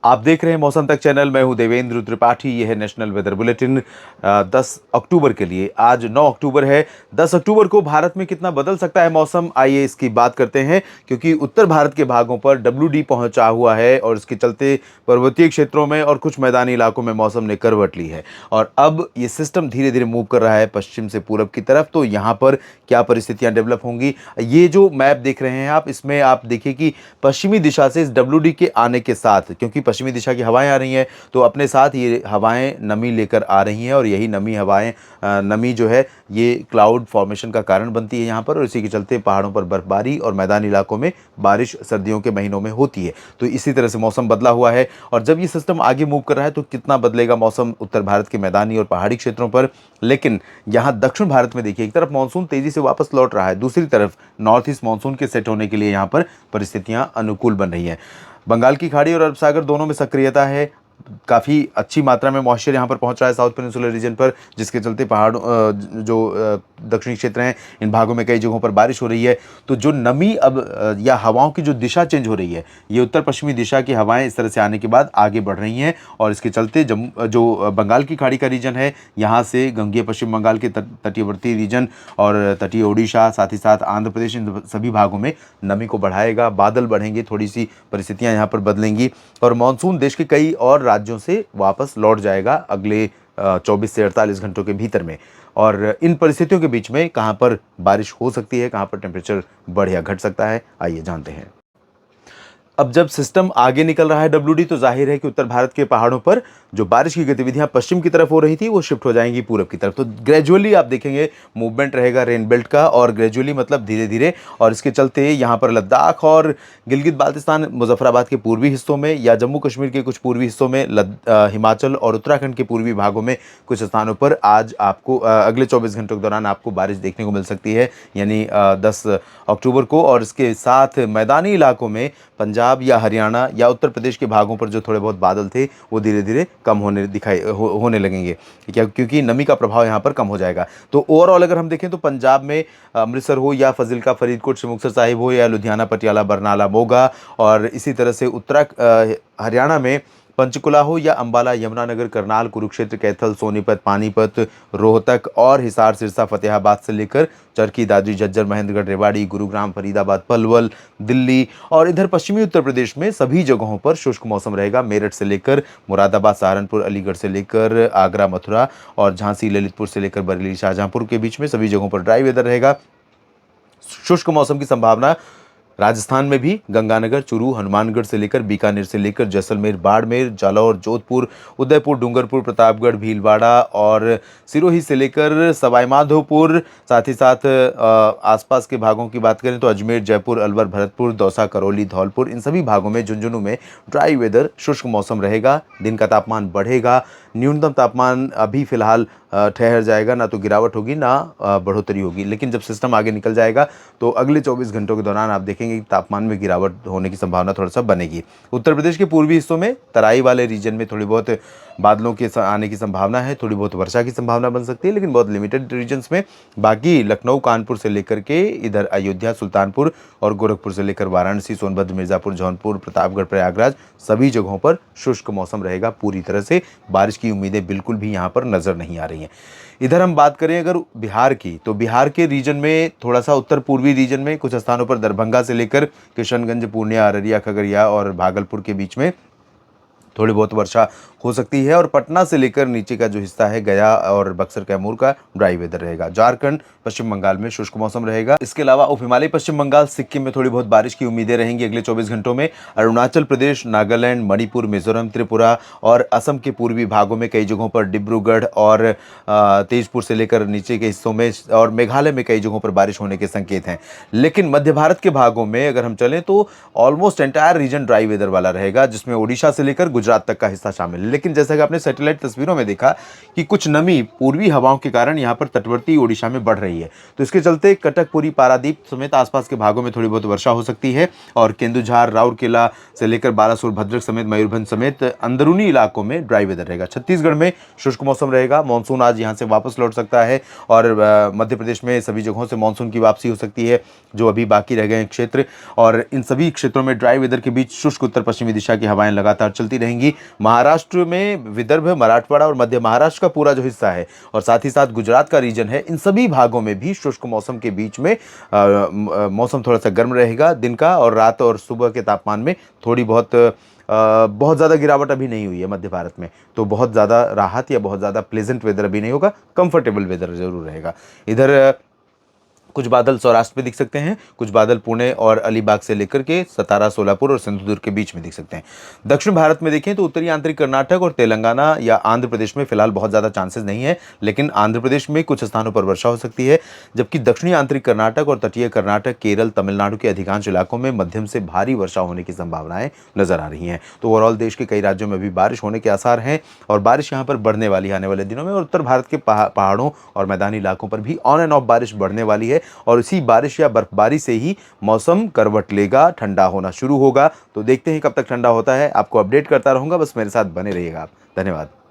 आप देख रहे हैं मौसम तक चैनल। मैं हूं देवेंद्र त्रिपाठी। यह है नेशनल वेदर बुलेटिन 10 अक्टूबर के लिए। आज 9 अक्टूबर है। 10 अक्टूबर को भारत में कितना बदल सकता है मौसम, आइए इसकी बात करते हैं। क्योंकि उत्तर भारत के भागों पर WD पहुंचा हुआ है और इसके चलते पर्वतीय क्षेत्रों में और कुछ मैदानी इलाकों में मौसम ने करवट ली है। और अब ये सिस्टम धीरे धीरे मूव कर रहा है पश्चिम से पूरब की तरफ। तो यहाँ पर क्या परिस्थितियाँ डेवलप होंगी, ये जो मैप देख रहे हैं आप, इसमें आप देखिए कि पश्चिमी दिशा से इस WD के आने के साथ, क्योंकि पश्चिमी दिशा की हवाएं आ रही हैं, तो अपने साथ ये हवाएं नमी लेकर आ रही हैं और यही नमी हवाएं नमी जो है ये क्लाउड फॉर्मेशन का कारण बनती है यहाँ पर। और इसी के चलते पहाड़ों पर बर्फबारी और मैदानी इलाकों में बारिश सर्दियों के महीनों में होती है। तो इसी तरह से मौसम बदला हुआ है। और जब ये सिस्टम आगे मूव कर रहा है तो कितना बदलेगा मौसम उत्तर भारत के मैदानी और पहाड़ी क्षेत्रों पर। लेकिन यहाँ दक्षिण भारत में देखिए, एक तरफ मानसून तेजी से वापस लौट रहा है, दूसरी तरफ नॉर्थ ईस्ट मानसून के सेट होने के लिए यहाँ पर परिस्थितियाँ अनुकूल बन रही हैं। बंगाल की खाड़ी और अरब सागर दोनों में सक्रियता है। काफ़ी अच्छी मात्रा में मॉइस्चर यहाँ पर पहुँच रहा है साउथ पेनिनसुलर रीजन पर, जिसके चलते पहाड़ दक्षिणी क्षेत्र हैं, इन भागों में कई जगहों पर बारिश हो रही है। तो जो नमी अब या हवाओं की जो दिशा चेंज हो रही है, ये उत्तर पश्चिमी दिशा की हवाएं इस तरह से आने के बाद आगे बढ़ रही हैं। और इसके चलते जो बंगाल की खाड़ी का रीजन है, यहाँ से गंगेय पश्चिम बंगाल के तटीयवर्ती रीजन और तटीय ओडिशा, साथ ही साथ आंध्र प्रदेश, इन सभी भागों में नमी को बढ़ाएगा। बादल बढ़ेंगे, थोड़ी सी परिस्थितियाँ यहाँ पर बदलेंगी और मानसून देश के कई और राज्यों से वापस लौट जाएगा अगले 24 से 48 घंटों के भीतर में। और इन परिस्थितियों के बीच में कहां पर बारिश हो सकती है, कहां पर टेम्परेचर बढ़ या घट सकता है, आइए जानते हैं। अब जब सिस्टम आगे निकल रहा है WD, तो जाहिर है कि उत्तर भारत के पहाड़ों पर जो बारिश की गतिविधियां पश्चिम की तरफ हो रही थी वो शिफ्ट हो जाएंगी पूरब की तरफ। तो ग्रेजुअली आप देखेंगे मूवमेंट रहेगा रेन बेल्ट का, और ग्रेजुअली मतलब धीरे धीरे। और इसके चलते यहाँ पर लद्दाख और गिलगित बाल्टिस्तान, मुजफ्फराबाद के पूर्वी हिस्सों में या जम्मू कश्मीर के कुछ पूर्वी हिस्सों में, हिमाचल और उत्तराखंड के पूर्वी भागों में कुछ स्थानों पर आज आपको अगले 24 घंटों के दौरान आपको बारिश देखने को मिल सकती है, यानी 10 अक्टूबर को। और इसके साथ मैदानी इलाकों में पंजाब या हरियाणा या उत्तर प्रदेश के भागों पर जो थोड़े बहुत बादल थे वो धीरे धीरे कम होने लगेंगे, क्योंकि नमी का प्रभाव यहाँ पर कम हो जाएगा। तो ओवरऑल अगर हम देखें तो पंजाब में अमृतसर हो या फजिल्का, फरीदकोट, मुक्तसर साहिब हो या लुधियाना, पटियाला, बरनाला, मोगा, और इसी तरह से हरियाणा में पंचकुला हो या अंबाला, यमुनानगर, करनाल, कुरुक्षेत्र, कैथल, सोनीपत, पानीपत, रोहतक और हिसार, सिरसा, फतेहाबाद से लेकर चरखी, दादरी, झज्जर, महेंद्रगढ़, रेवाड़ी, गुरुग्राम, फरीदाबाद, पलवल, दिल्ली और इधर पश्चिमी उत्तर प्रदेश में सभी जगहों पर शुष्क मौसम रहेगा। मेरठ से लेकर मुरादाबाद, सहारनपुर, अलीगढ़ से लेकर आगरा, मथुरा और झांसी, ललितपुर से लेकर बरेली, शाहजहांपुर के बीच में सभी जगहों पर ड्राई वेदर रहेगा। शुष्क मौसम की संभावना राजस्थान में भी गंगानगर, चूरू, हनुमानगढ़ से लेकर बीकानेर से लेकर जैसलमेर, बाड़मेर, जालौर, जोधपुर, उदयपुर, डूंगरपुर, प्रतापगढ़, भीलवाड़ा और सिरोही से लेकर सवाईमाधोपुर, साथ ही साथ आसपास के भागों की बात करें तो अजमेर, जयपुर, अलवर, भरतपुर, दौसा, करौली, धौलपुर, इन सभी भागों में, झुंझुनू में ड्राई वेदर, शुष्क मौसम रहेगा। दिन का तापमान बढ़ेगा, न्यूनतम तापमान अभी फिलहाल ठहर जाएगा, ना तो गिरावट होगी ना बढ़ोतरी होगी। लेकिन जब सिस्टम आगे निकल जाएगा तो अगले 24 घंटों के दौरान आप देखेंगे कि तापमान में गिरावट होने की संभावना थोड़ा सा बनेगी। उत्तर प्रदेश के पूर्वी हिस्सों में, तराई वाले रीजन में थोड़ी बहुत बादलों के आने की संभावना है, थोड़ी बहुत वर्षा की संभावना बन सकती है, लेकिन बहुत लिमिटेड रीजन्स में। बाकी लखनऊ, कानपुर से लेकर के इधर अयोध्या, सुल्तानपुर और गोरखपुर से लेकर वाराणसी, सोनभद्र, मिर्जापुर, जौनपुर, प्रतापगढ़, प्रयागराज, सभी जगहों पर शुष्क मौसम रहेगा पूरी तरह से। बारिश की उम्मीदें बिल्कुल भी यहाँ पर नजर नहीं आ रही हैं। इधर हम बात करें अगर बिहार की, तो बिहार के रीजन में थोड़ा सा उत्तर पूर्वी रीजन में कुछ स्थानों पर दरभंगा से लेकर किशनगंज, पूर्णिया, अररिया, खगड़िया और भागलपुर के बीच में थोड़ी बहुत वर्षा हो सकती है। और पटना से लेकर नीचे का जो हिस्सा है, गया और बक्सर, कैमूर का ड्राई वेदर रहेगा। झारखंड, पश्चिम बंगाल में शुष्क मौसम रहेगा। इसके अलावा उप हिमालय पश्चिम बंगाल, सिक्किम में थोड़ी बहुत बारिश की उम्मीदें रहेंगी अगले 24 घंटों में। अरुणाचल प्रदेश, नागालैंड, मणिपुर, मिजोरम, त्रिपुरा और असम के पूर्वी भागों में कई जगहों पर, डिब्रूगढ़ और तेजपुर से लेकर नीचे के हिस्सों में और मेघालय में कई जगहों पर बारिश होने के संकेत हैं। लेकिन मध्य भारत के भागों में अगर हम चलें तो almost entire region dry weather वाला रहेगा, जिसमें ओडिशा से लेकर गुजरात तक का हिस्सा शामिल। लेकिन जैसा कि आपने सैटेलाइट तस्वीरों में देखा कि कुछ नमी पूर्वी हवाओं के कारण यहाँ पर तटवर्ती ओडिशा में बढ़ रही है, तो इसके चलते कटक, पुरी, पारादीप समेत आसपास के भागों में थोड़ी बहुत वर्षा हो सकती है। और केंदुझार, राउरकेला से लेकर बालासोर, भद्रक समेत मयूरभंज समेत अंदरूनी इलाकों में ड्राई वेदर रहेगा। छत्तीसगढ़ में शुष्क मौसम रहेगा। मानसून आज यहाँ से वापस लौट सकता है और मध्य प्रदेश में सभी जगहों से मानसून की वापसी हो सकती है, जो अभी बाकी रह गए हैं क्षेत्र। और इन सभी क्षेत्रों में ड्राई वेदर के बीच शुष्क उत्तर पश्चिमी दिशा की हवाएं लगातार चलती रहेंगी। महाराष्ट्र में विदर्भ, मराठवाड़ा और मध्य महाराष्ट्र का पूरा जो हिस्सा है और साथ ही साथ गुजरात का रीजन है, इन सभी भागों में भी शुष्क मौसम के बीच में मौसम थोड़ा सा गर्म रहेगा दिन का, और रात और सुबह के तापमान में थोड़ी बहुत ज़्यादा गिरावट अभी नहीं हुई है मध्य भारत में, तो बहुत ज़्यादा राहत या बहुत ज़्यादा प्लेजेंट वेदर अभी नहीं होगा, कंफर्टेबल वेदर जरूर रहेगा। इधर कुछ बादल सौराष्ट्र में दिख सकते हैं, कुछ बादल पुणे और अलीबाग से लेकर के सतारा, सोलापुर और सिंधुदुर्ग के बीच में दिख सकते हैं। दक्षिण भारत में देखें तो उत्तरी आंतरिक कर्नाटक और तेलंगाना या आंध्र प्रदेश में फिलहाल बहुत ज़्यादा चांसेस नहीं है, लेकिन आंध्र प्रदेश में कुछ स्थानों पर वर्षा हो सकती है, जबकि दक्षिणी आंतरिक कर्नाटक और तटीय कर्नाटक, केरल, तमिलनाडु के अधिकांश इलाकों में मध्यम से भारी वर्षा होने की संभावनाएं नजर आ रही हैं। तो ओवरऑल देश के कई राज्यों में भी बारिश होने के आसार हैं और बारिश यहाँ पर बढ़ने वाली है आने वाले दिनों में। और उत्तर भारत के पहाड़ों और मैदानी इलाकों पर भी ऑन एंड ऑफ बारिश बढ़ने वाली है और इसी बारिश या बर्फबारी से ही मौसम करवट लेगा, ठंडा होना शुरू होगा। तो देखते हैं कब तक ठंडा होता है, आपको अपडेट करता रहूंगा, बस मेरे साथ बने रहिएगा आप। धन्यवाद।